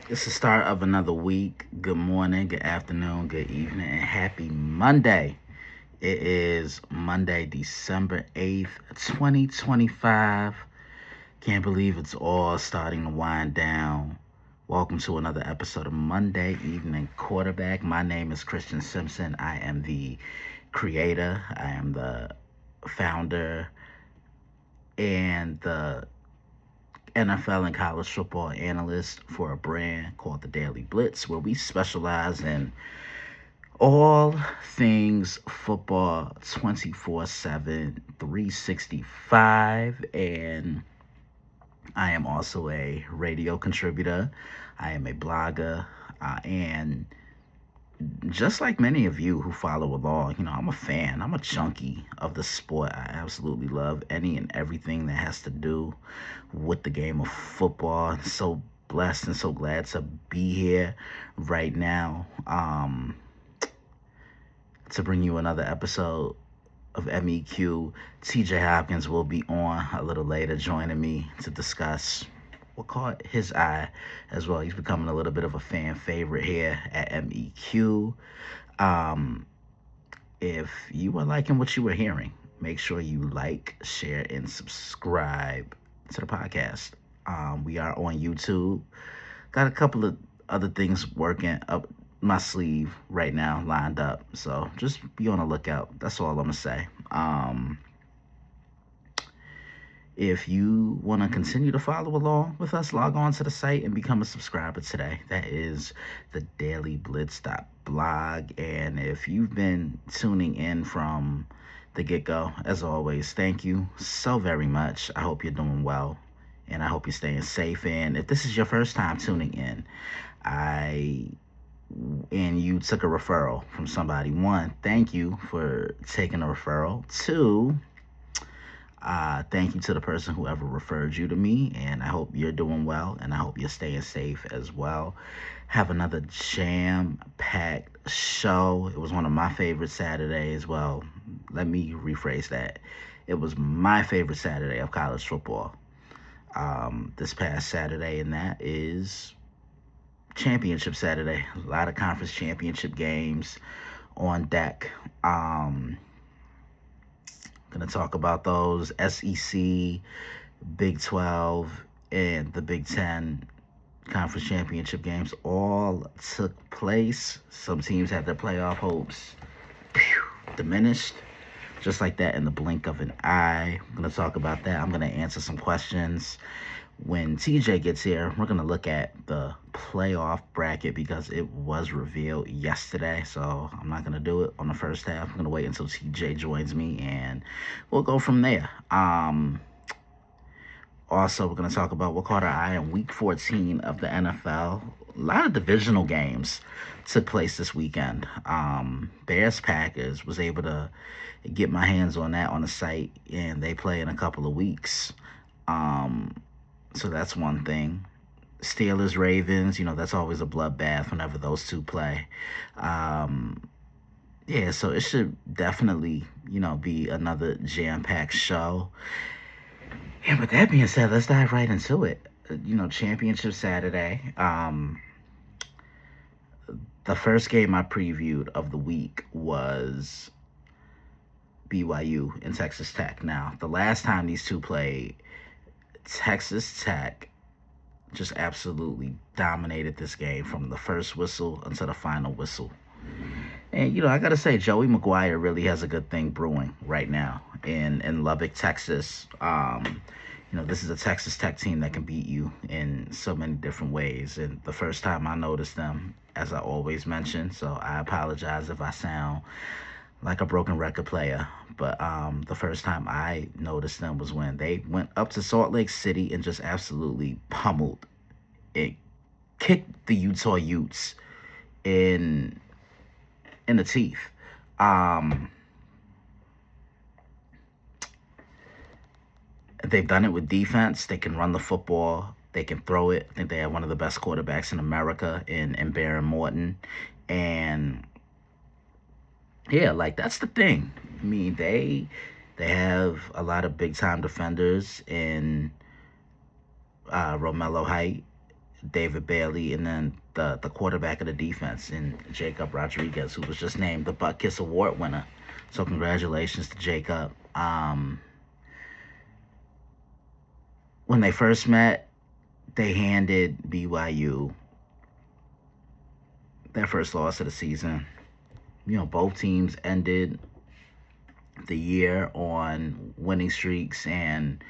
It's the start of another week. Good morning, good afternoon, good evening, and happy Monday. It is Monday, December 8th, 2025. Can't believe it's all starting to wind down. Welcome to another episode of Monday Evening Quarterback. My name is Christian Simpson. I am the creator, I am the founder, and the NFL and college football analyst for a brand called the Daily Blitz, where we specialize in all things football 24/7, 365. And I am also a radio contributor, I am a blogger, and just like many of you who follow along, I'm a fan. I'm a junkie of the sport. I absolutely love any and everything that has to do with the game of football. So blessed and so glad to be here right now to bring you another episode of MEQ. TJ Hopkins will be on a little later, joining me to discuss what caught his eye as well. He's becoming a little bit of a fan favorite here at MEQ. Um, if you are liking what you were hearing, make sure you like, share, and subscribe to the podcast. We are on YouTube. Got a couple of other things working up my sleeve right now, lined up. So just be on the lookout. That's all I'm gonna say. If you want to continue to follow along with us, log on to the site and become a subscriber today. That is the dailyblitz.blog. And if you've been tuning in from the get go, as always, thank you so very much. I hope you're doing well and I hope you're staying safe. And if this is your first time tuning in, I and you took a referral from somebody, one, thank you for taking a referral. Two, thank you to the person who ever referred you to me, and I hope you're doing well, and I hope you're staying safe as well. Have another jam-packed show. It was one of my favorite Saturdays. Well, let me rephrase that. It was my favorite Saturday of college football. This past Saturday, and that is Championship Saturday. A lot of conference championship games on deck. Gonna talk about those SEC, Big 12, and the Big 10 conference championship games all took place. Some teams had their playoff hopes diminished, just like that in the blink of an eye. I'm gonna talk about that. I'm gonna answer some questions. When TJ gets here, we're gonna look at the playoff bracket because it was revealed yesterday. So I'm not gonna do it on the first half. I'm gonna wait until TJ joins me and we'll go from there. Also, we're gonna talk about what caught our eye in week 14 of the NFL. A lot of divisional games took place this weekend. Bears Packers was able to get my hands on that on the site, and they play in a couple of weeks. Um, so that's one thing. Steelers Ravens, that's always a bloodbath whenever those two play. Um, yeah, so it should definitely, be another jam-packed show. And with that being said, let's dive right into it. Championship Saturday. The first game I previewed of the week was BYU and Texas Tech. Now, the last time these two played, Texas Tech just absolutely dominated this game from the first whistle until the final whistle. And I gotta say, Joey McGuire really has a good thing brewing right now in Lubbock, Texas. This is a Texas Tech team that can beat you in so many different ways. And the first time I noticed them, as I always mention, so I apologize if I sound like a broken record player. But the first time I noticed them was when they went up to Salt Lake City and just absolutely pummeled it, kicked the Utah Utes in the teeth. They've done it with defense. They can run the football. They can throw it. I think they have one of the best quarterbacks in America in Baron Morton. And yeah, like that's the thing. I mean, they have a lot of big time defenders in Romello Height, David Bailey, and then the quarterback of the defense, and Jacob Rodriguez, who was just named the Butt Kiss Award winner. So congratulations to Jacob. When they first met, they handed BYU their first loss of the season. Both teams ended the year on winning streaks, and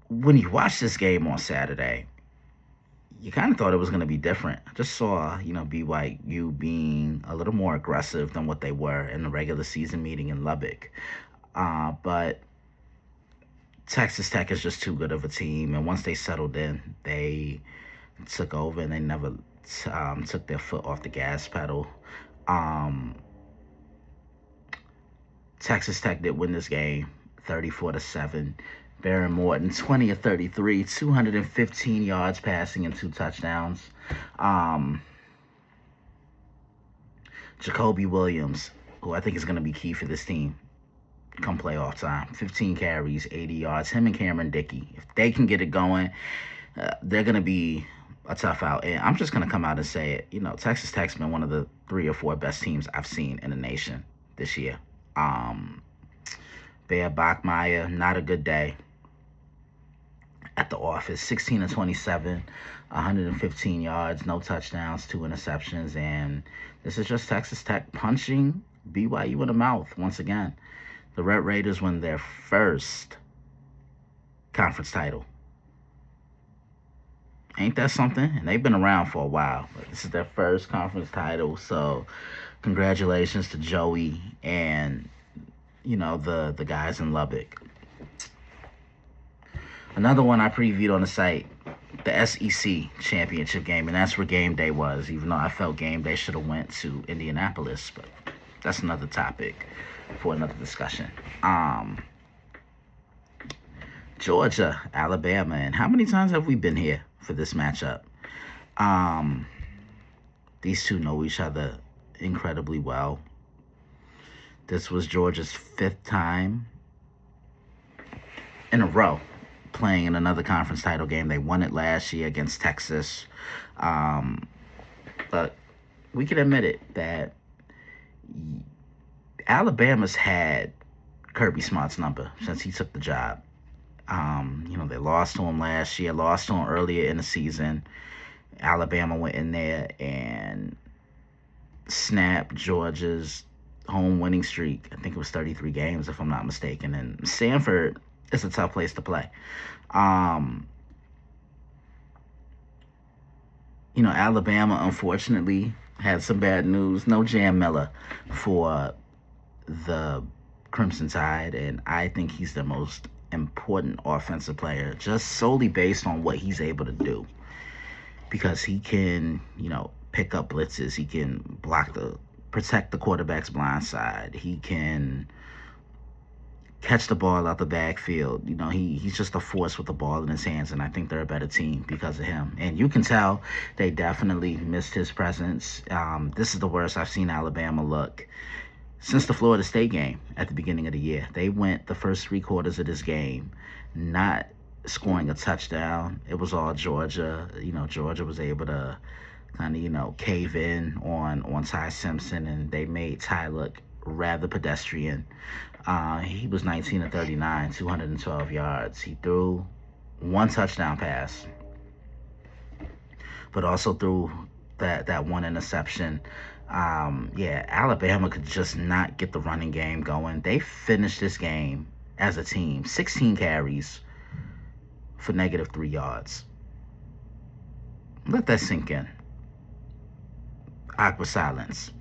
when you watch this game on Saturday, you kind of thought it was going to be different. I just saw, BYU being a little more aggressive than what they were in the regular season meeting in Lubbock. But Texas Tech is just too good of a team, and once they settled in, they took over, and they never took their foot off the gas pedal. Texas Tech did win this game 34-7. Baron Morton, 20 of 33, 215 yards passing and 2 touchdowns. Jacoby Williams, who I think is going to be key for this team come playoff time, 15 carries, 80 yards. Him and Cameron Dickey, if they can get it going, they're going to be a tough out. And I'm just going to come out and say it. Texas Tech's been one of the 3 or 4 best teams I've seen in the nation this year. Bear Bachmeier, not a good day at the office. 16 of 27, 115 yards, no touchdowns, 2 interceptions, and this is just Texas Tech punching BYU in the mouth once again. The Red Raiders won their first conference title. Ain't that something? And they've been around for a while, but this is their first conference title, so congratulations to Joey and the guys in Lubbock. Another one I previewed on the site, the SEC championship game, and that's where game day was, even though I felt game day should have went to Indianapolis, but that's another topic for another discussion. Georgia, Alabama, and how many times have we been here for this matchup? These two know each other incredibly well. This was Georgia's 5th time in a row playing in another conference title game. They won it last year against Texas. But we can admit it that Alabama's had Kirby Smart's number since he took the job. They lost to him last year, lost to him earlier in the season. Alabama went in there and snapped Georgia's home winning streak. I think it was 33 games, if I'm not mistaken. And Stanford is a tough place to play. Alabama, unfortunately, had some bad news. No Jam Miller for the Crimson Tide, and I think he's the most important offensive player just solely based on what he's able to do. Because he can, pick up blitzes. He can protect the quarterback's blind side. He can catch the ball out the backfield. He's just a force with the ball in his hands, and I think they're a better team because of him. And you can tell they definitely missed his presence. This is the worst I've seen Alabama look since the Florida State game at the beginning of the year. They went the first 3 quarters of this game not scoring a touchdown. It was all Georgia. Georgia was able to kind of, cave in on Ty Simpson, and they made Ty look rather pedestrian. He was 19 of 39, 212 yards. He threw 1 touchdown pass, but also threw that 1 interception. Alabama could just not get the running game going. They finished this game as a team, 16 carries for -3 yards. Let that sink in. Awkward silence.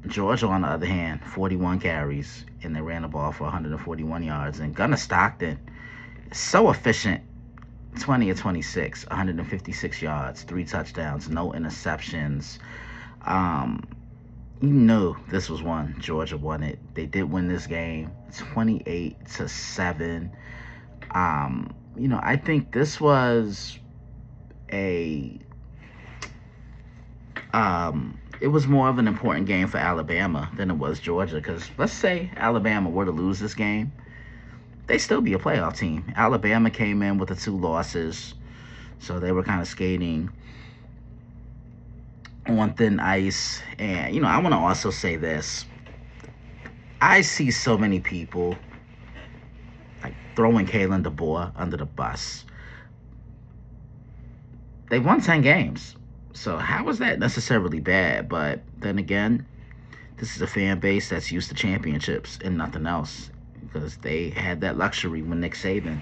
Georgia, on the other hand, 41 carries, and they ran the ball for 141 yards. And Gunnar Stockton, so efficient, 20 of 26, 156 yards, 3 touchdowns, no interceptions. You knew this was one Georgia wanted. They did win this game 28-7. I think this was it was more of an important game for Alabama than it was Georgia, because let's say Alabama were to lose this game, they still be a playoff team. Alabama came in with the 2 losses, so they were kind of skating on thin ice. And, I want to also say this. I see so many people like throwing Kalen DeBoer under the bus. They won 10 games. So how is that necessarily bad? But then again, this is a fan base that's used to championships and nothing else, because they had that luxury when Nick Saban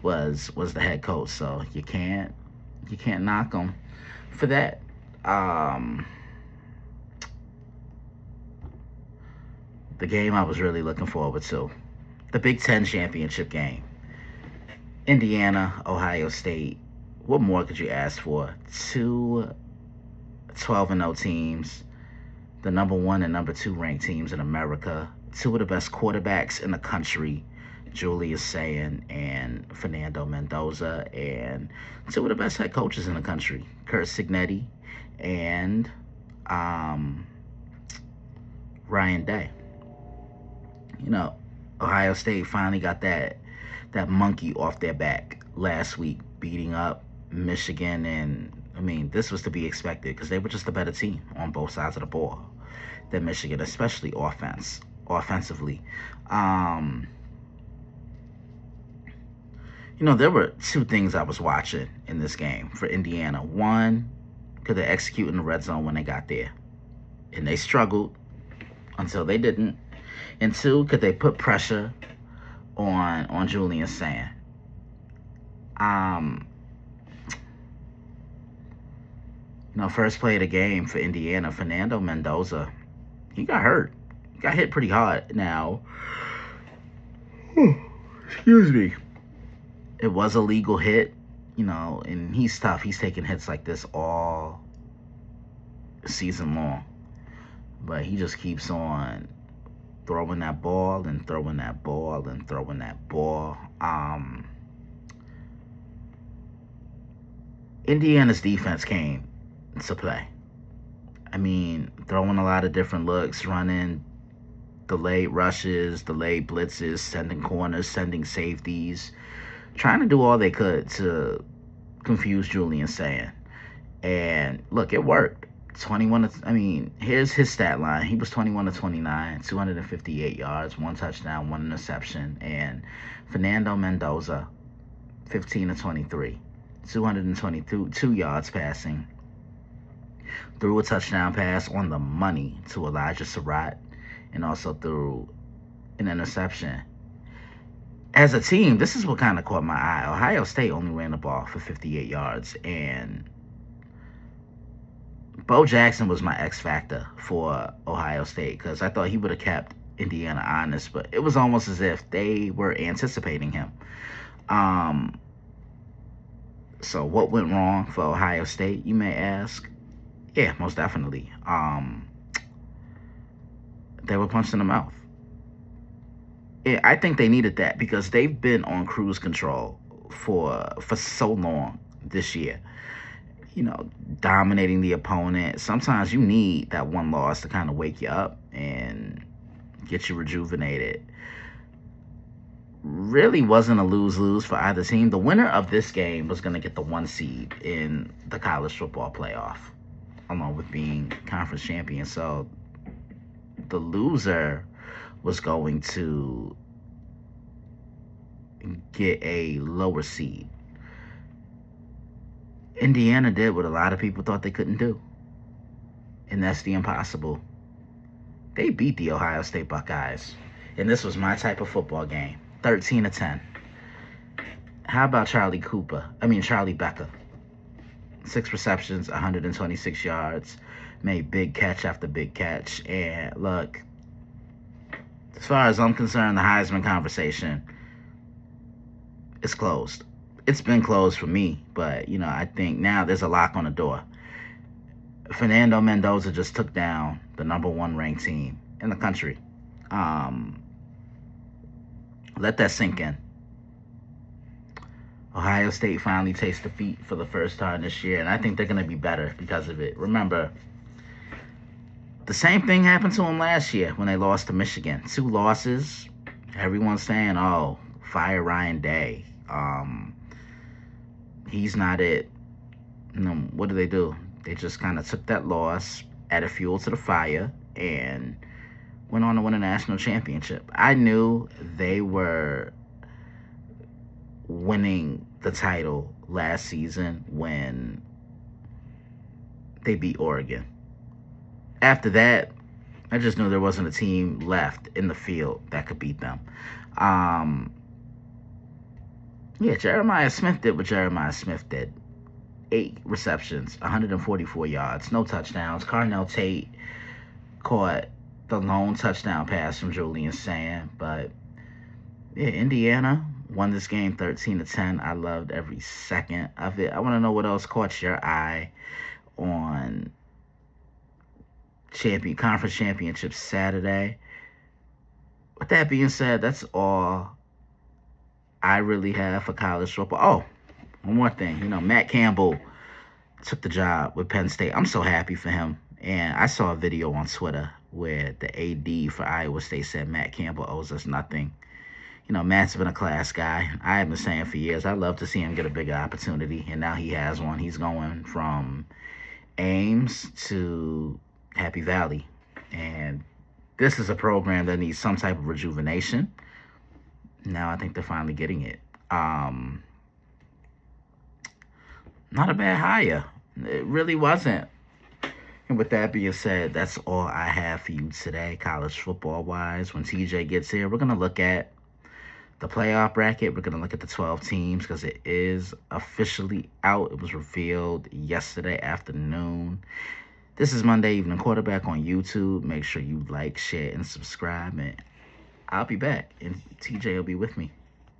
was the head coach. So you can't knock them for that. The game I was really looking forward to, the Big Ten championship game. Indiana, Ohio State. What more could you ask for? Two 12-0 teams, the number 1 and number 2 ranked teams in America, 2 of the best quarterbacks in the country, Julius Sayin and Fernando Mendoza, and 2 of the best head coaches in the country, Curt Cignetti and Ryan Day. Ohio State finally got that monkey off their back last week, beating up Michigan. And this was to be expected because they were just a better team on both sides of the ball than Michigan, especially offensively. There were 2 things I was watching in this game for Indiana. One, could they execute in the red zone when they got there? And they struggled until they didn't. And 2, could they put pressure on Julius Sayin? First play of the game for Indiana, Fernando Mendoza, he got hurt. He got hit pretty hard. Now, excuse me. It was a legal hit, and he's tough. He's taking hits like this all season long. But he just keeps on throwing that ball and throwing that ball and throwing that ball. Indiana's defense came to play. Throwing a lot of different looks, running delayed rushes, delayed blitzes, sending corners, sending safeties, trying to do all they could to confuse Julius Sayin. And look, it worked. Here's his stat line. He was 21 to 29, 258 yards, 1 touchdown, 1 interception. And Fernando Mendoza, 15 to 23, 222 yards passing. Threw a touchdown pass on the money to Elijah Surratt, and also threw an interception. As a team, this is what kind of caught my eye. Ohio State only ran the ball for 58 yards, and Bo Jackson was my X factor for Ohio State, because I thought he would have kept Indiana honest, but it was almost as if they were anticipating him. So what went wrong for Ohio State, you may ask? Yeah, most definitely. They were punched in the mouth. Yeah, I think they needed that because they've been on cruise control for so long this year. Dominating the opponent. Sometimes you need that one loss to kind of wake you up and get you rejuvenated. Really wasn't a lose-lose for either team. The winner of this game was going to get the 1 seed in the college football playoff, along with being conference champion. So the loser was going to get a lower seed. Indiana did what a lot of people thought they couldn't do, and that's the impossible. They beat the Ohio State Buckeyes, and this was my type of football game, 13 to 10. How about Charlie Becker? 6 receptions, 126 yards, made big catch after big catch. And look, as far as I'm concerned, the Heisman conversation is closed. It's been closed for me, but, I think now there's a lock on the door. Fernando Mendoza just took down the number 1 ranked team in the country. Let that sink in. Ohio State finally tastes defeat for the first time this year, and I think they're going to be better because of it. Remember, the same thing happened to them last year when they lost to Michigan. 2 losses. Everyone's saying, fire Ryan Day. He's not it. What do? They just kind of took that loss, added fuel to the fire, and went on to win a national championship. I knew they were winning the title last season when they beat Oregon. After that, I just knew there wasn't a team left in the field that could beat them. Yeah, Jeremiah Smith did what Jeremiah Smith did. 8 receptions, 144 yards, no touchdowns. Carnell Tate caught the lone touchdown pass from Julian Sand. But yeah, Indiana won this game 13-10. I loved every second of it. I want to know what else caught your eye on conference championship Saturday. With that being said, that's all I really have for college football. Oh, one more thing. Matt Campbell took the job with Penn State. I'm so happy for him. And I saw a video on Twitter where the AD for Iowa State said Matt Campbell owes us nothing. Matt's been a class guy. I have been saying for years, I'd love to see him get a bigger opportunity. And now he has one. He's going from Ames to Happy Valley. And this is a program that needs some type of rejuvenation. Now I think they're finally getting it. Not a bad hire. It really wasn't. And with that being said, that's all I have for you today, college football-wise. When TJ gets here, we're going to look at the playoff bracket. We're going to look at the 12 teams because it is officially out. It was revealed yesterday afternoon. This is Monday Evening Quarterback on YouTube. Make sure you like, share, and subscribe. And I'll be back, and TJ will be with me.